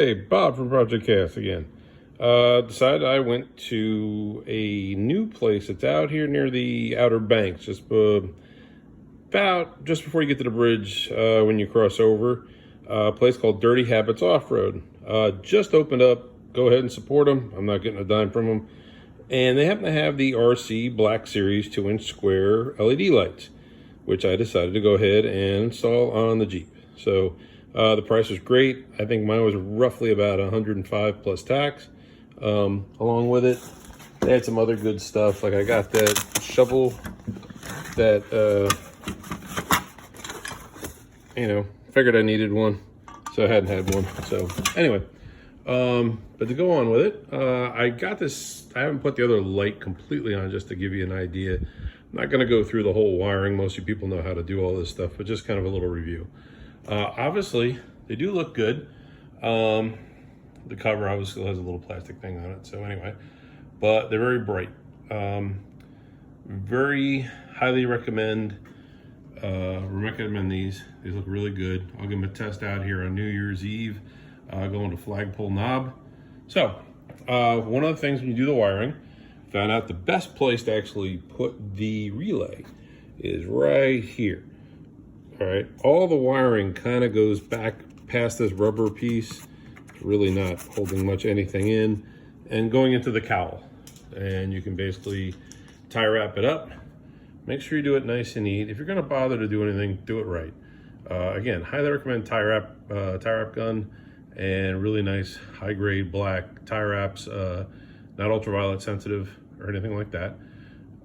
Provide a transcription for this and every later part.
Hey, Bob from Project Cast again. Decided I went to a new place that's out here near the Outer Banks, about just before you get to the bridge when you cross over. A place called Dirty Habits Off-Road. Just opened up. Go ahead and support them. I'm not getting a dime from them. And they happen to have the RC Black Series 2-inch square LED lights, which I decided to go ahead and install on the Jeep. So the price was great. I think mine was roughly about 105 plus tax. Along with it, they had some other good stuff. Like I got that shovel that, figured I needed one. So I hadn't had one. So anyway, but to go on with it, I got this. I haven't put the other light completely on just to give you an idea. I'm not going to go through the whole wiring. Most of you people know how to do all this stuff, but just kind of a little review. Obviously, they do look good. The cover obviously has a little plastic thing on it. So anyway, but they're very bright. Very highly recommend these. These look really good. I'll give them a test out here on New Year's Eve, going to Flagpole Knob. So one of the things when you do the wiring, found out the best place to actually put the relay is right here. All right, all the wiring kind of goes back past this rubber piece. It's really not holding much anything in, and going into the cowl. And you can basically tie wrap it up. Make sure you do it nice and neat. If you're gonna bother to do anything, do it right. Again, highly recommend tie wrap gun, and really nice high grade black tie wraps, not ultraviolet sensitive or anything like that.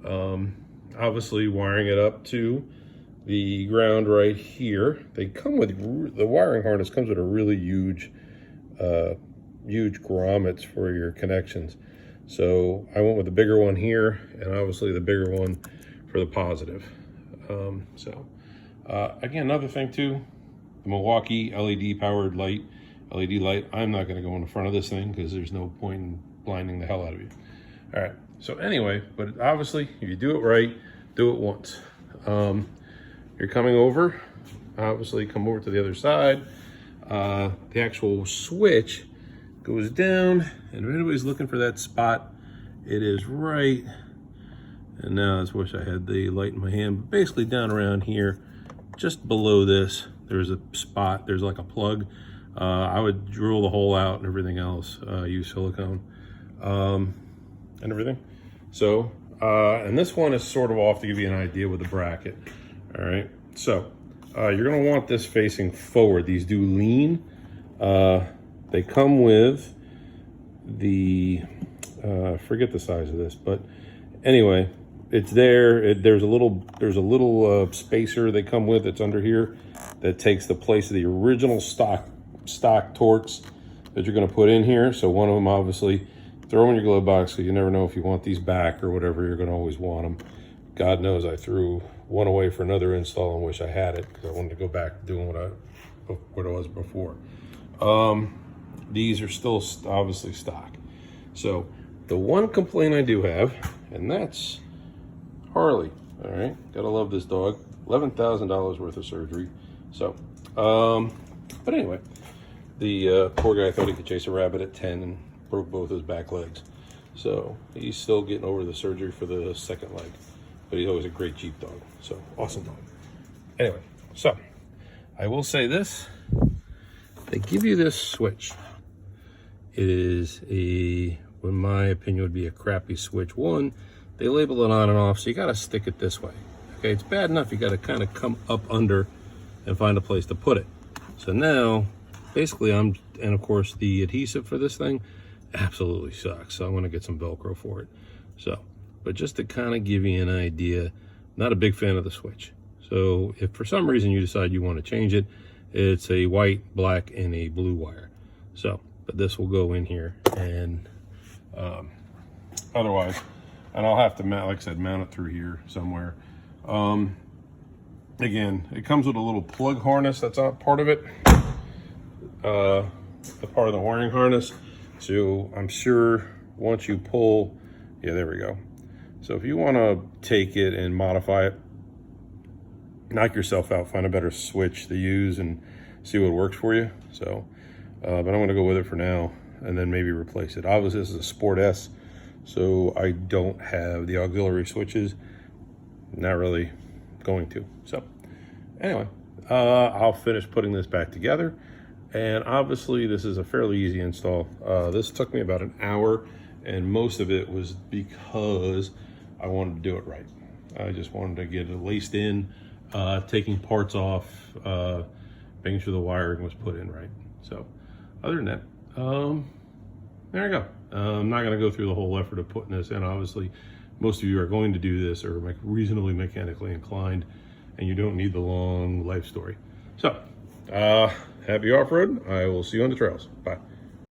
Obviously wiring it up to the ground right here. They come with, the wiring harness comes with a really huge grommets for your connections. So I went with the bigger one here, and obviously the bigger one for the positive. Again, another thing too, the Milwaukee LED powered LED light. I'm not gonna go in the front of this thing because there's no point in blinding the hell out of you. All right, so anyway, but obviously if you do it right, do it once. You're coming over, obviously come over to the other side. The actual switch goes down, and if anybody's looking for that spot, it is right, and now I just wish I had the light in my hand, but basically down around here, just below this, there's a spot, there's like a plug. I would drill the hole out and everything else, use silicone and everything. So, and this one is sort of off to give you an idea with the bracket. All right, so you're gonna want this facing forward. These do lean. They come with the, forget the size of this, but anyway, it's there. There's a little spacer they come with. It's under here that takes the place of the original stock Torx that you're gonna put in here. So one of them, obviously, throw them in your glove box because you never know if you want these back or whatever. You're gonna always want them. God knows I threw one away for another install and wish I had it because I wanted to go back to doing what I was before. These are still obviously stock. So the one complaint I do have, and that's Harley. All right, gotta love this dog. $11,000 worth of surgery. So, but anyway, the poor guy thought he could chase a rabbit at 10 and broke both his back legs. So he's still getting over the surgery for the second leg. But he's always a great Jeep dog. So awesome dog. Anyway, so I will say this. They give you this switch. It is in my opinion, would be a crappy switch. One, they label it on and off, so you gotta stick it this way. Okay, it's bad enough you gotta kind of come up under and find a place to put it. So now, basically and of course the adhesive for this thing absolutely sucks. So I'm gonna get some Velcro for it. So, but just to kind of give you an idea, not a big fan of the switch. So if for some reason you decide you want to change it, it's a white, black, and a blue wire. So, but this will go in here, and otherwise, and I'll have to mount, like I said, mount it through here somewhere. Again, it comes with a little plug harness that's not part of it, the part of the wiring harness. So I'm sure once you pull, yeah, there we go. So if you want to take it and modify it, knock yourself out, find a better switch to use and see what works for you. So but I'm going to go with it for now and then maybe replace it. Obviously, this is a Sport S, so I don't have the auxiliary switches. Not really going to. So anyway, I'll finish putting this back together. And obviously, this is a fairly easy install. This took me about an hour, and most of it was because I wanted to do it right. I just wanted to get it laced in, taking parts off, making sure the wiring was put in right. So other than that, there you go. I'm not going to go through the whole effort of putting this in. Obviously, most of you are going to do this or reasonably mechanically inclined, and you don't need the long life story. So, happy off-road. I will see you on the trails. Bye.